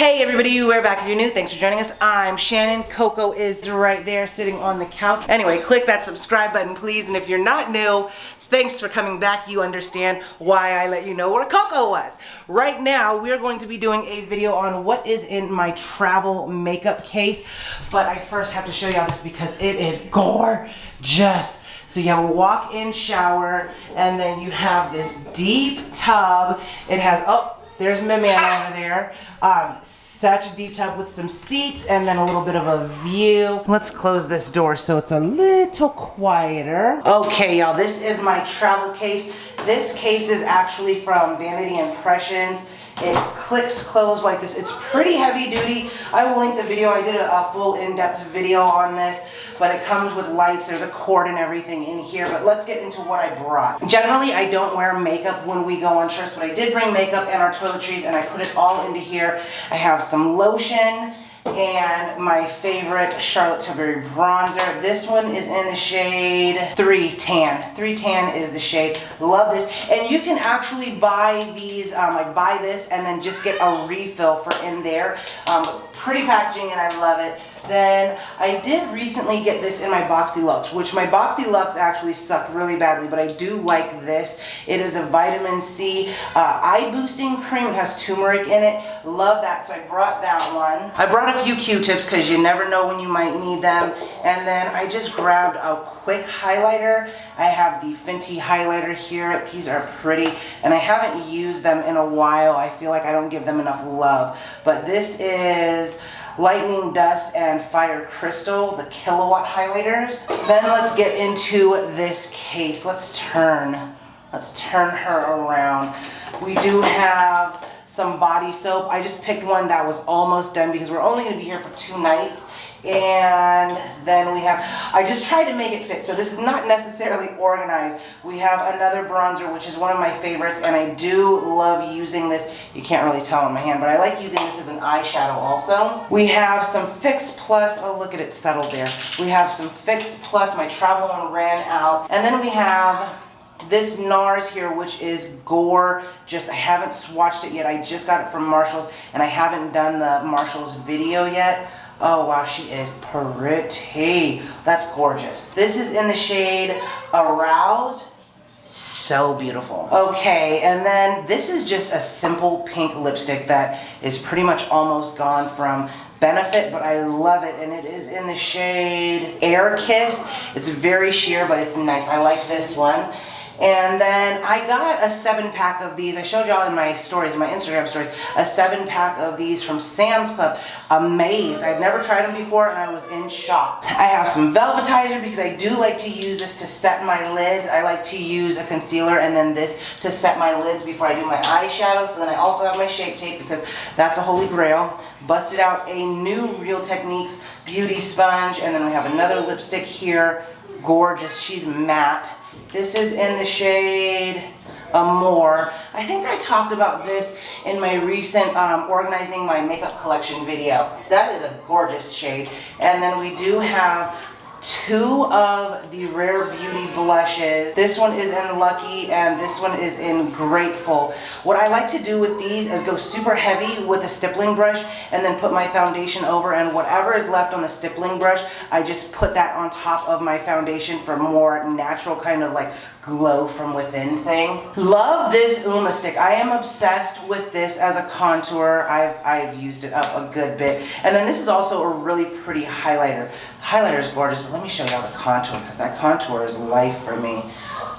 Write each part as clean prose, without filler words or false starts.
Hey everybody, we're back. If you're new, thanks for joining us. I'm Shannon. Coco is right there sitting on the couch. Anyway, click that subscribe button, please. And if you're not new, thanks for coming back. You understand why I let you know where Coco was. Right now, we're going to be doing a video on what is in my travel makeup case. But I first have to show y'all this because it is gorgeous. So you have a walk-in shower, and then you have this deep tub. It has, oh, there's my man over there. Such a deep tub with some seats and then a little bit of a view. Let's close this door so it's a little quieter. Okay, y'all, this is my travel case. This case is actually from Vanity Impressions. It clicks closed like this. It's pretty heavy duty. I will link the video. I did a full in-depth video on this, but it comes with lights. There's a cord and everything in here, but let's get into what I brought. Generally, I don't wear makeup when we go on trips, but I did bring makeup and our toiletries, and I put it all into here. I have some lotion and my favorite Charlotte Tilbury bronzer. This one is in the shade 3 Tan. 3 Tan is the shade. Love this. And you can actually buy these, like buy this and then just get a refill for in there. Pretty packaging and I love it. Then I did recently get this in my Boxy Luxe, which my Boxy Luxe actually sucked really badly, but I do like this. It is a vitamin C eye boosting cream. It has turmeric in it. Love that, so I brought that one. I brought a few Q-tips because you never know when you might need them. And then I just grabbed a quick highlighter. I have the Fenty highlighter here. These are pretty, and I haven't used them in a while. I feel like I don't give them enough love. But this is Lightning Dust and Fire Crystal, the Kilowatt highlighters. Then let's get into this case. Let's turn her around. We do have some body soap. I just picked one that was almost done because we're only going to be here for 2 nights. And then we have, I just tried to make it fit, so this is not necessarily organized. We have another bronzer, which is one of my favorites, and I do love using this. You can't really tell on my hand, but I like using this as an eyeshadow also. We have some Fix Plus. Oh, look at it settled there. We have some Fix Plus. My travel one ran out. And then we have this NARS here, which is gorgeous. I haven't swatched it yet. I just got it from Marshall's, and I haven't done the Marshall's video yet. Oh wow, she is pretty. That's gorgeous. This is in the shade Aroused. So beautiful. Okay, and then this is just a simple pink lipstick that is pretty much almost gone from Benefit, but I love it, and it is in the shade Air Kiss. It's very sheer, but it's nice. I like this one. And then I got a 7-pack of these. I showed y'all in my stories, my Instagram stories, a 7-pack of these from Sam's Club. Amazed. I'd never tried them before and I was in shock. I have some velvetizer because I do like to use this to set my lids. I like to use a concealer and then this to set my lids before I do my eyeshadow. So then I also have my Shape Tape because that's a holy grail. Busted out a new Real Techniques beauty sponge, and then we have another lipstick here. Gorgeous. She's matte. This is in the shade Amore. I think I talked about this in my recent organizing my makeup collection video. That is a gorgeous shade. And then we do have 2 of the Rare Beauty blushes. This one is in Lucky and this one is in Grateful. What I like to do with these is go super heavy with a stippling brush and then put my foundation over, and whatever is left on the stippling brush, I just put that on top of my foundation for more natural kind of like glow from within thing. Love this Uma stick. I am obsessed with this as a contour. I've used it up a good bit. And then this is also a really pretty highlighter. The highlighter is gorgeous, but let me show y'all the contour because that contour is life for me.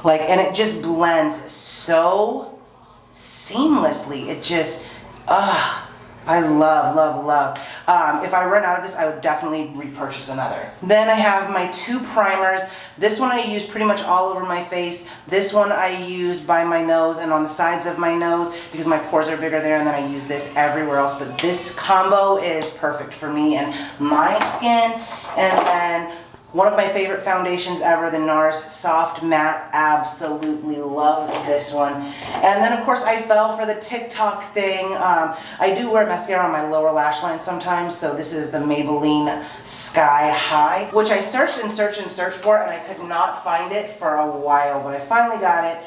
Like, and it just blends so seamlessly. It just, I love, love, love. If I run out of this, I would definitely repurchase another. Then I have my 2 primers. This one I use pretty much all over my face. This one I use by my nose and on the sides of my nose because my pores are bigger there, and then I use this everywhere else. But this combo is perfect for me and my skin. And then one of my favorite foundations ever, the NARS Soft Matte. Absolutely love this one. And then of course I fell for the TikTok thing. I do wear mascara on my lower lash line sometimes, so this is the Maybelline Sky High, which I searched and searched and searched for, and I could not find it for a while, but I finally got it.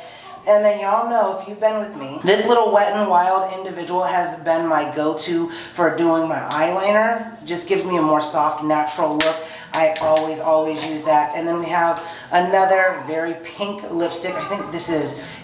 And then y'all know, if you've been with me, this little Wet n Wild individual has been my go-to for doing my eyeliner. Just gives me a more soft, natural look. I always use that. And then we have another very pink lipstick. I think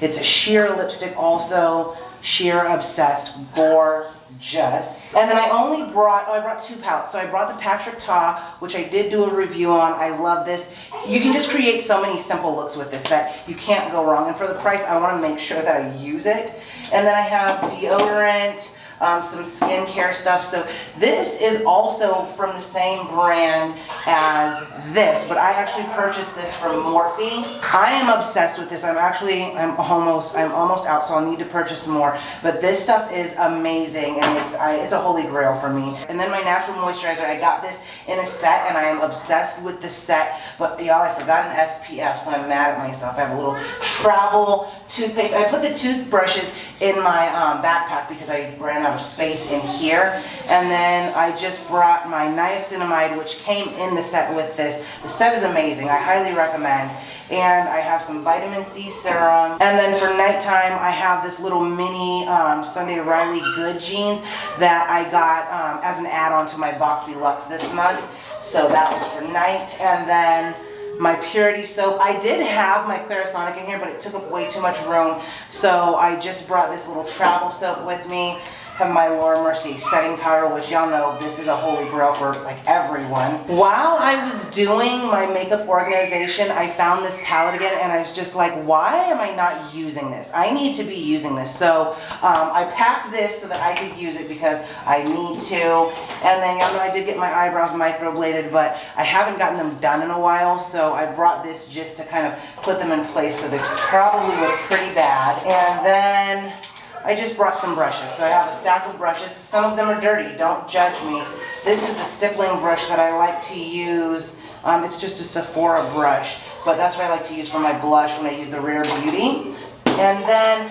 it's a sheer lipstick also. Sheer Obsessed, gorgeous. And then I brought 2 palettes. So I brought the Patrick Ta, which I did do a review on. I love this. You can just create so many simple looks with this that you can't go wrong. And for the price, I want to make sure that I use it. And then I have deodorant, some skincare stuff. So this is also from the same brand as this, but I actually purchased this from Morphe. I am obsessed with this. I'm almost out, so I'll need to purchase more. But this stuff is amazing, and it's a holy grail for me. And then my natural moisturizer, I got this in a set, and I am obsessed with the set. But y'all, I forgot an SPF, so I'm mad at myself. I have a little travel toothpaste. I put the toothbrushes in my backpack because I ran out of space in here. And then I just brought my niacinamide, which came in the set with this. The set is amazing. I highly recommend. And I have some vitamin C serum. And then for nighttime, I have this little mini Sunday Riley Good jeans that I got as an add-on to my Boxy Luxe this month. So that was for night. And then my Purity soap. I did have my Clarisonic in here, but it took up way too much room. So I just brought this little travel soap with me. Have my Laura Mercier setting powder, which y'all know this is a holy grail for like everyone. While I was doing my makeup organization, I found this palette again, and I was just like, why am I not using this? I need to be using this. So I packed this so that I could use it because I need to. And then y'all know I did get my eyebrows microbladed, but I haven't gotten them done in a while, so I brought this just to kind of put them in place because they probably look pretty bad. And then I just brought some brushes. So I have a stack of brushes. Some of them are dirty, don't judge me. This is the stippling brush that I like to use. It's just a Sephora brush, but that's what I like to use for my blush when I use the Rare Beauty. And then,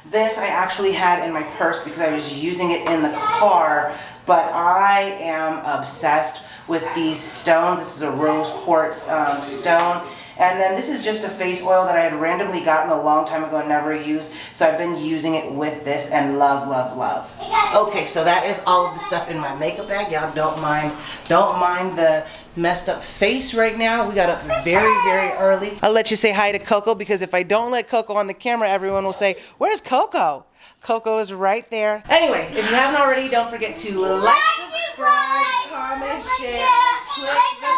this I actually had in my purse because I was using it in the car, but I am obsessed with these stones. This is a rose quartz stone. And then this is just a face oil that I had randomly gotten a long time ago and never used. So I've been using it with this and love, love, love. Okay, so that is all of the stuff in my makeup bag. Y'all don't mind the messed up face right now. We got up very, very early. I'll let you say hi to Coco, because if I don't let Coco on the camera, everyone will say, where's Coco? Coco is right there. Anyway, if you haven't already, don't forget to like, subscribe, comment, share, click the